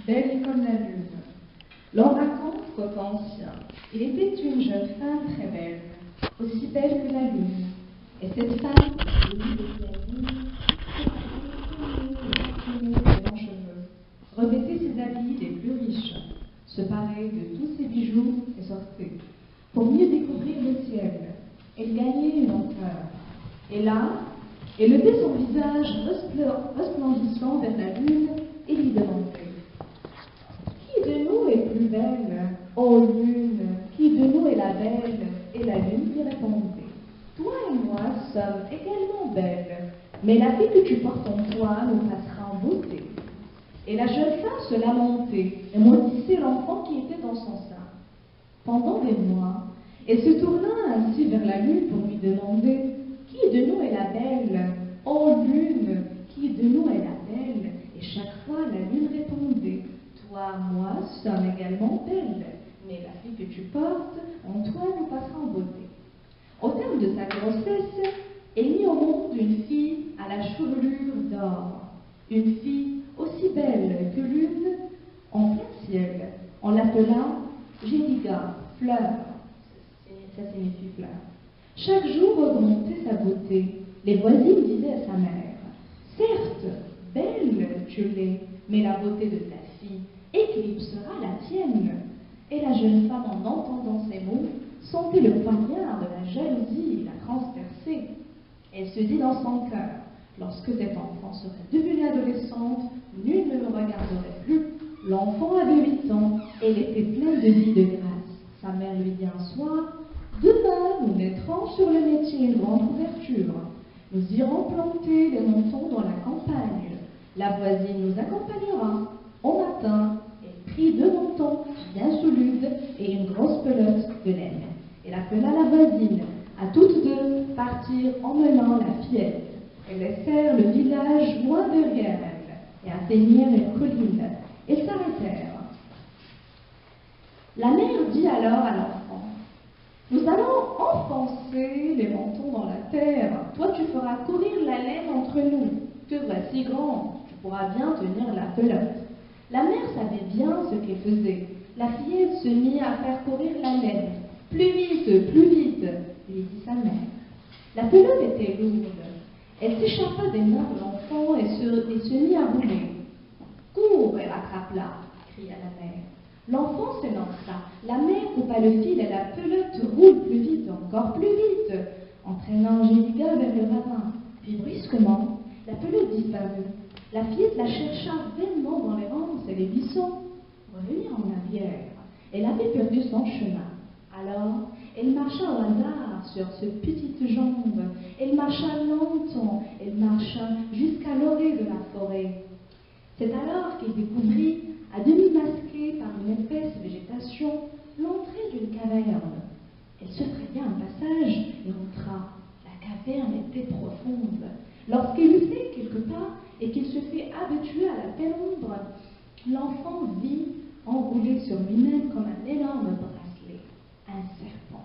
belle comme la lune. L'on raconte qu'au temps ancien, il était une jeune femme très belle, aussi belle que la lune. Et cette femme, venue de la lune, ses longs cheveux, revêtait ses habits les plus riches, se parait de tous ses bijoux et sortait. Pour mieux découvrir le ciel, elle gagnait une hauteur. Et là, elle levait son visage resplendissant vers la lune et lui demandait: qui de nous est plus belle, ô lune? Qui de nous est la belle? Et la lune lui répondait: toi et moi sommes également belles, mais la fille que tu portes en toi nous passera en beauté. Et la jeune femme se lamentait et maudissait l'enfant qui était dans son sein. Pendant des mois, elle se tourna ainsi vers la lune pour lui demander: qui de nous est la belle? Ô lune, qui de nous est la belle? Et chaque fois, la lune répondait: toi, moi, sommes également belles, mais la fille que tu portes, en toi, nous passera en beauté. Au terme de sa grossesse, elle mit au monde une fille à la chevelure d'or, une fille aussi belle que lune en plein ciel. On l'appela Jédiga, fleur. Ça signifie fleur. Chaque jour augmentait sa beauté. Les voisines disaient à sa mère: certes, belle tu l'es, mais la beauté de ta fille éclipsera la tienne. Et la jeune femme, en entendant ces mots, sentait le poignard de la jalousie la transpercer. Elle se dit dans son cœur: lorsque cette enfant serait devenue adolescente, nul ne me regarderait plus. L'enfant avait 8 ans, elle était pleine de vie et de grâce. Sa mère lui dit un soir: demain, nous mettrons sur le métier une grande couverture. Nous irons planter des montons dans la campagne. La voisine nous accompagnera. Au matin, elle prit 2 montons bien solides et une grosse pelote de laine. Elle appela la voisine. À toutes deux partirent emmenant la fillette. Elles laissèrent le village loin derrière elles et atteignirent une colline. Elles s'arrêtèrent. La mère dit alors à l'enfant: nous allons enfoncer les montons dans la terre. Toi, tu feras courir la laine entre nous. Te voici grand, tu pourras bien tenir la pelote. La mère savait bien ce qu'elle faisait. La fillette se mit à faire courir la laine. Plus vite, lui dit sa mère. La pelote était lourde. Elle s'échappa des mains de l'enfant et se mit à rouler. Cours et rattrape-la, cria la mère. L'enfant se lança. La mère coupa le fil et la pelote roule plus vite, encore plus vite, entraînant Jédiga vers le ravin. Puis brusquement, la pelote disparut. La fillette la chercha vainement dans les ronces et les buissons. Revenir en arrière, elle avait perdu son chemin. Alors, elle marcha au hasard sur ses petites jambes. Elle marcha longtemps, elle marcha jusqu'à l'orée de la forêt. C'est alors qu'elle découvrit, à demi masquée par une épaisse végétation, l'entrée d'une caverne. Elle se fraya un passage et entra. La caverne était profonde. Lorsqu'elle eut fait quelques pas et qu'il se fit habituer à la pénombre, l'enfant vit enroulé sur lui-même comme un énorme bracelet, un serpent.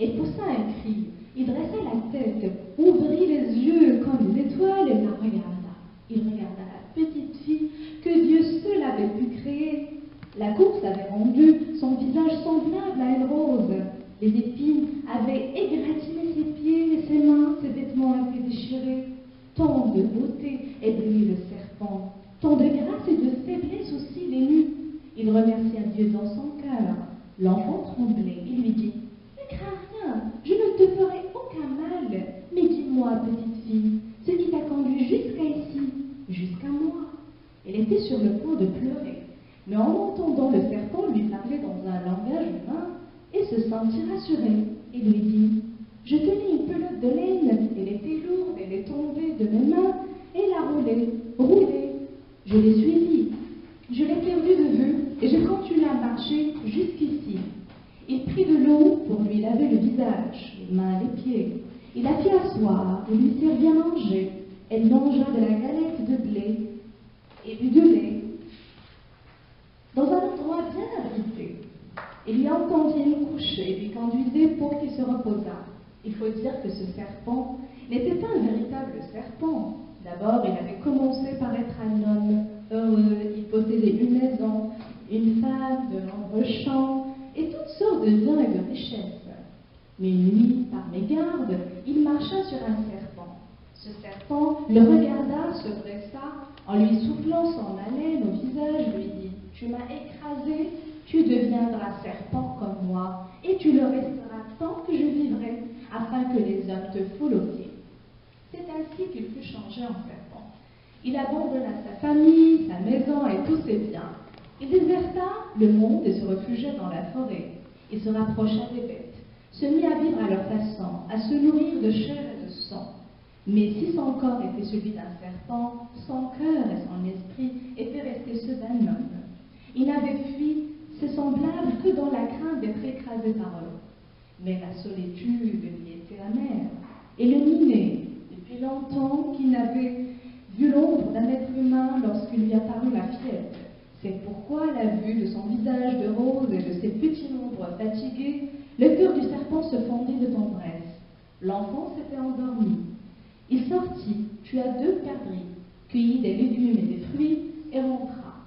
Elle poussa un cri, il dressa la tête, ouvrit les yeux comme des étoiles et la regarda. Il regarda la petite fille que Dieu seul avait pu créer. La course avait rendu son visage semblable à une rose. Les épines avaient égratigné ses pieds, ses mains, ses vêtements étaient déchirés. Tant de beauté éblouit le serpent, tant de grâce et de faiblesse aussi l'ému. Il remercia Dieu dans son cœur. L'enfant tremblait. Il lui dit: ne crains rien, je ne te ferai aucun mal. Mais dis-moi, petite fille, ce qui t'a conduit jusqu'à ici, jusqu'à moi. Elle était sur le point de pleurer, mais en entendant le serpent lui parler dans un langage humain, elle se sentit rassurée et lui dit: je tenais une pelote de laine, elle était lourde, elle est tombée de mes mains, et elle a roulé. Je l'ai suivie, je l'ai perdue de vue, et je continue à marcher jusqu'ici. Il prit de l'eau pour lui laver le visage, les mains, les pieds. Il la fit asseoir et lui servit à manger. Elle mangea de la galette de blé et but du lait. Dans un endroit bien abrité, il y entendit une couchée et lui conduisait pour qu'il se reposât. Il faut dire que ce serpent n'était pas un véritable serpent. D'abord, il avait commencé par être un homme heureux, il possédait une maison nombreux champs et toutes sortes de biens et de richesses. Mais une nuit, par mégarde, il marcha sur un serpent. Ce serpent le regarda, se dressa, en lui soufflant son haleine au visage, lui dit « Tu m'as écrasé, tu deviendras serpent comme moi, et tu le resteras tant que je vivrai, afin que les hommes te foulent aux pieds. » C'est ainsi qu'il fut changé en serpent. Il abandonna sa famille, sa maison et tous ses biens. Il déserta le monde et se réfugia dans la forêt. Il se rapprocha des bêtes, se mit à vivre à leur façon, à se nourrir de chair et de sang. Mais si son corps était celui d'un serpent, son cœur et son esprit étaient restés ceux d'un homme. Il n'avait fui ses semblables que dans la crainte d'être écrasé par eux. Mais la solitude lui était amère, et le minait depuis longtemps qu'il n'avait vu l'ombre d'un être humain lorsqu'il lui apparut la fièvre. C'est pourquoi, à la vue de son visage de rose et de ses petits membres fatigués, le cœur du serpent se fendit de tendresse. L'enfant s'était endormi. Il sortit, tua 2 perdrix, cueillit des légumes et des fruits et rentra.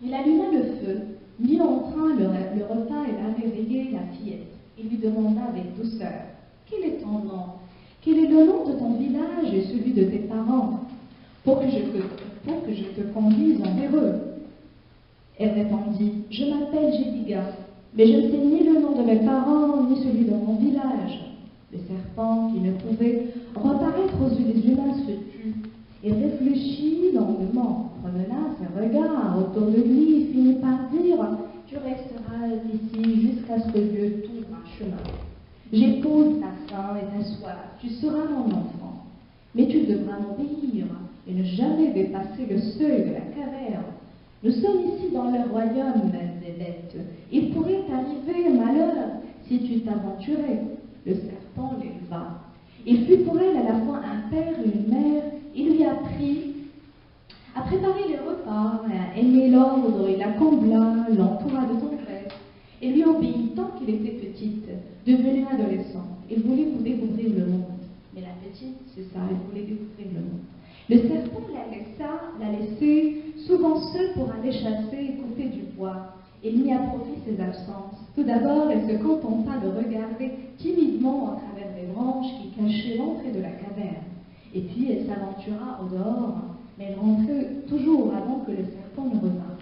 Il alluma le feu, mit en train le repas et la réveillée la fillette. Il lui demanda avec douceur « Quel est ton nom? Quel est le nom de ton village et celui de tes parents, pour que je te conduise envers eux ?» Elle répondit « Je m'appelle Jédiga, mais je ne sais ni le nom de mes parents, ni celui de mon village. » Le serpent, qui ne pouvait reparaître aux yeux des humains, se tut et réfléchit longuement, promena ses regards autour de lui et finit par dire « Tu resteras ici jusqu'à ce que Dieu t'ouvre un chemin. J'épouse ta faim et ta soif, tu seras mon enfant. Mais tu devras m'obéir et ne jamais dépasser le seuil de la caverne. Nous sommes ici dans le royaume des bêtes. Il pourrait t'arriver malheur si tu t'aventurais. » Le serpent l'éleva. Il fut pour elle à la fois un père et une mère. Il lui apprit à préparer les repas, à aimer l'ordre, il la combla, l'entoura de tendresse, et lui obéit tant qu'il était petite. Devenue adolescente, il voulait découvrir le monde. Mais la petite, c'est ça, elle voulait découvrir le monde. Le serpent la laissait souvent seule pour aller chasser et couper du bois. Il mit à profit ses absences. Tout d'abord, elle se contenta de regarder timidement à travers les branches qui cachaient l'entrée de la caverne. Et puis, elle s'aventura au dehors, mais elle rentrait toujours avant que le serpent ne revînt.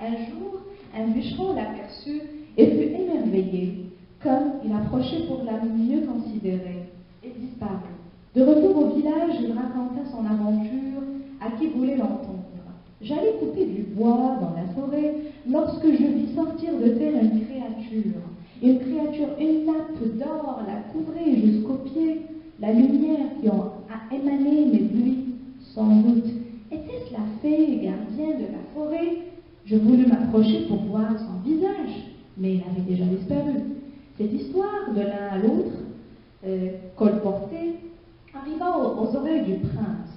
Un jour, un bûcheron l'aperçut et fut émerveillé. Comme il approchait pour la mieux considérer, et disparut. De retour au village, il raconta son aventure à qui voulait l'entendre. J'allais couper du bois dans la forêt lorsque je vis sortir de terre une créature. Une nappe d'or la couvrait jusqu'aux pieds. La lumière qui en a émané m'éblouit. Sans doute, était-ce la fée gardienne de la forêt? Je voulus m'approcher pour voir son visage, mais il avait déjà disparu. Cette histoire, de l'un à l'autre, colportée, arriva aux oreilles du prince.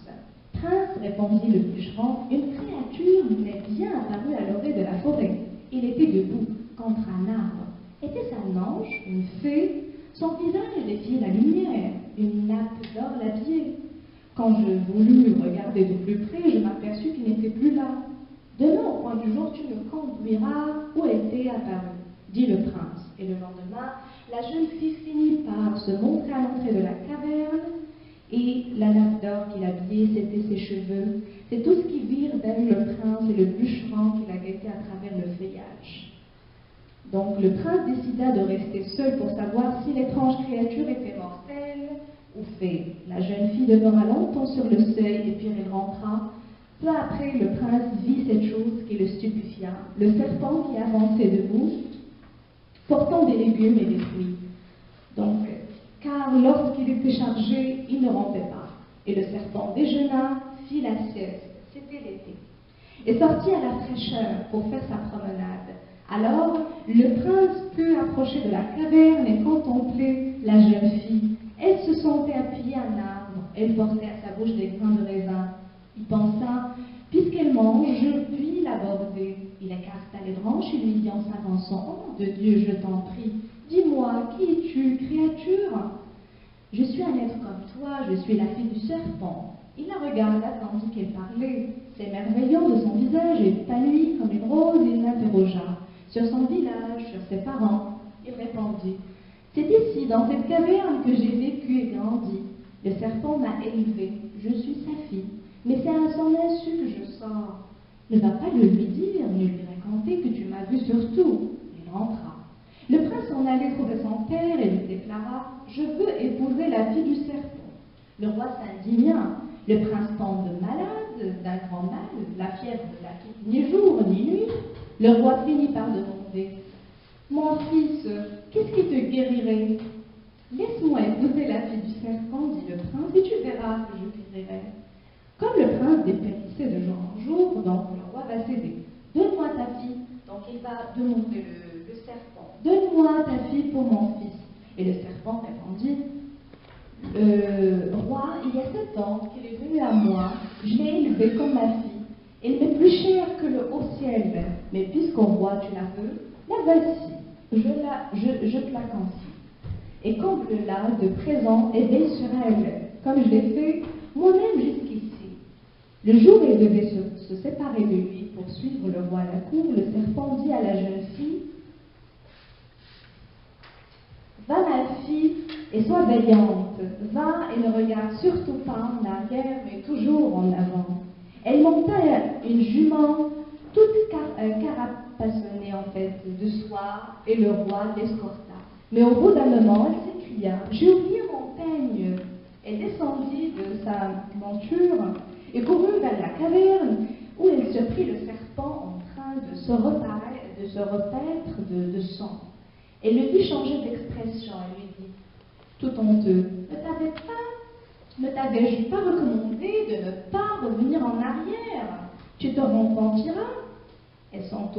« Prince, répondit le bûcheron, une créature m'est bien apparue à l'orée de la forêt. Il était debout contre un arbre. Était-ce un ange, une fée? Son visage défiait la lumière, une nappe d'or l'habillait. Quand je voulus regarder de plus près, je m'aperçus qu'il n'était plus là. Demain, au point du jour, tu me conduiras où était apparue, dit le prince. Et le lendemain, la jeune fille finit par se montrer à l'entrée de la caverne, et la nappe d'or qui l'habillait, c'était ses cheveux. C'est tout ce qu'ils virent d'elle, le prince et le bûcheron qui la guettait à travers le feuillage. Donc le prince décida de rester seul pour savoir si l'étrange créature était mortelle ou fée. La jeune fille demeura longtemps sur le seuil, et puis elle rentra. Peu après, le prince vit cette chose qui le stupéfia. Le serpent qui avançait debout, portant des légumes et des fruits. Donc, car lorsqu'il était chargé, il ne rampait pas. Et le serpent déjeuna, fit la sieste, c'était l'été, et sortit à la fraîcheur pour faire sa promenade. Alors, le prince put approcher de la caverne et contempler la jeune fille. Elle se sentait appuyée à un arbre, elle portait à sa bouche des grains de raisin. Il pensa, puisqu'elle mange, je puis l'aborder. Il écarta les branches et lui dit en s'avançant, « Oh de Dieu, je t'en prie, dis-moi, qui es-tu, créature? » « Je suis un être comme toi, je suis la fille du serpent. » Il la regarda tandis qu'elle parlait. S'émerveillant de son visage épanoui comme une rose, il l'interrogea. « sur son village, sur ses parents. Il répondit, c'est ici, dans cette caverne, que j'ai vécu et grandi. Le serpent m'a élevé, je suis sa fille, mais c'est à son insu que je sors. Ne va pas le lui dire, ni lui raconter que tu m'as vu surtout. Il rentra. Le prince en allait trouver son père et lui déclara, je veux épouser la fille du serpent. Le roi s'indigna. Le prince tombe malade d'un grand mal, la fièvre ne la quitte ni jour ni nuit. Le roi finit par demander, mon fils, qu'est-ce qui te guérirait? Laisse-moi épouser la fille du serpent, dit le prince, et tu verras que je guérirai. Comme le prince dépérissait de jour en jour, donc le roi va céder. Donne-moi ta fille. Donc il va demander le serpent. Donne-moi ta fille pour mon fils. Et le serpent répondit, roi, il y a 7 ans qu'elle est venue à moi, je l'ai élevée comme ma fille. Elle m'est plus chère que le haut ciel, mais puisqu'au roi tu la veux, la voici, je te la confie. Et comble-la de présents et veille sur elle, comme je l'ai fait moi-même jusqu'ici. Le jour où elle devait se séparer de lui pour suivre le roi à la cour, le serpent dit à la jeune fille, va ma fille et sois veillante, va et ne regarde surtout pas en arrière, mais toujours en avant. Elle monta une jument toute carapassonnée en fait de soie, et le roi l'escorta. Mais au bout d'un moment, elle s'écria, j'ai oublié mon peigne. Elle descendit de sa monture et courut vers la caverne où elle surprit le serpent en train de se repaître de sang. Elle le vit changer d'expression et lui dit, tout honteux, ne t'avais-je pas recommandé de ne pas revenir en arrière? Tu te repentiras. Elle s'en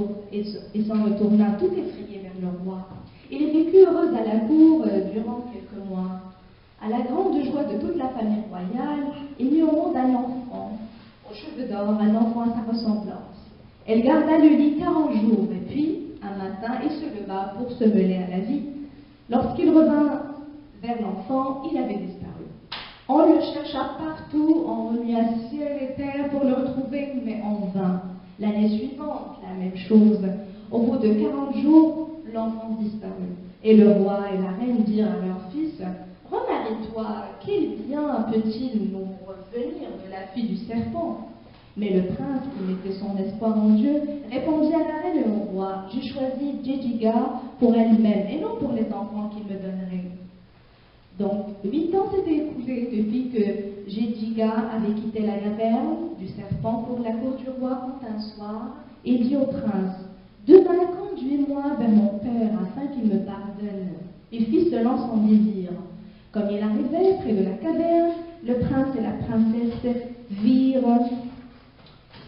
retourna tout effrayée vers le roi. Il vécut heureuse à la cour durant quelques mois. À la grande joie de toute la famille royale, il mit au monde un enfant, aux cheveux d'or, un enfant à sa ressemblance. Elle garda le lit 40 jours, et puis, un matin, il se leva pour se mêler à la vie. Lorsqu'il revint vers l'enfant, il avait disparu. On le chercha partout, on remua ciel et terre pour le retrouver, mais en vain. L'année suivante, la même chose. Au bout de 40 jours, l'enfant disparut. Et le roi et la reine dirent à leur fils, « Remarie-toi, quel bien peut-il nous revenir de la fille du serpent ?» Mais le prince, qui mettait son espoir en Dieu, répondit à la reine et au roi, « J'ai choisi Jedjiga pour elle-même et non pour les enfants qu'il me donnerait. » Donc, 8 ans s'étaient écoulés depuis que Jedjiga avait quitté la caverne du serpent pour la cour du roi quand un soir, il dit au prince, « Demain, conduis-moi vers mon père afin qu'il me pardonne. » Il fit selon son désir. Comme il arrivait près de la caverne, le prince et la princesse virent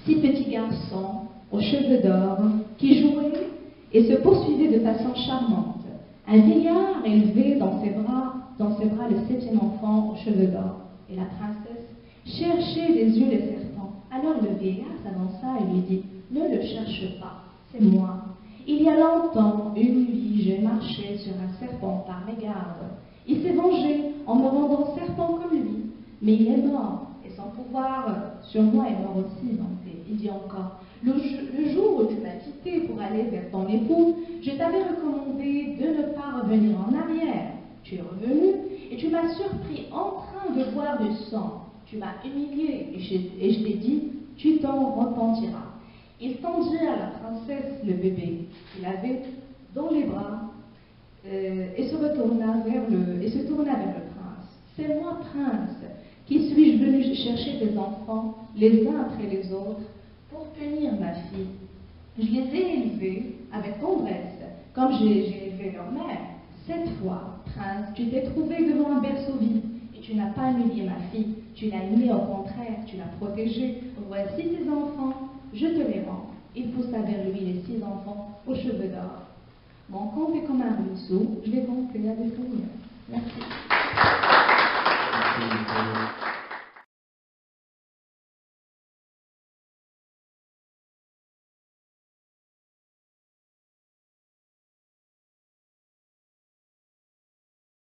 6 petits garçons aux cheveux d'or qui jouaient et se poursuivaient de façon charmante. Un vieillard élevait dans ses bras le 7e enfant aux cheveux d'or, et la princesse cherchait des yeux les serpents. Alors le vieillard s'avança et lui dit, « Ne le cherche pas, c'est moi. Il y a longtemps, une nuit, j'ai marché sur un serpent par mégarde. Il s'est vengé en me rendant serpent comme lui, mais il est mort, et son pouvoir sur moi est mort aussi. » Donc il dit encore, le jour où tu m'as quitté pour aller vers ton époux, je t'avais recommandé de ne pas revenir en arrière. Tu es revenu et tu m'as surpris en train de boire du sang. Tu m'as humilié et je t'ai dit, tu t'en repentiras. Il tendit à la princesse le bébé qu'il avait dans les bras et se tourna vers le prince. C'est moi, prince, qui suis-je venu chercher des enfants, les uns après les autres, pour punir ma fille. Je les ai élevés avec tendresse, comme j'ai élevé leur mère. Cette fois, prince, tu t'es trouvé devant un berceau vide, et tu n'as pas humilié ma fille, tu l'as aimée, au contraire, tu l'as protégée. Voici tes enfants, je te les rends. Il poussa vers lui les 6 enfants aux cheveux d'or. Mon compte est comme un ruisseau, je l'ai compté à des souvenirs. Merci.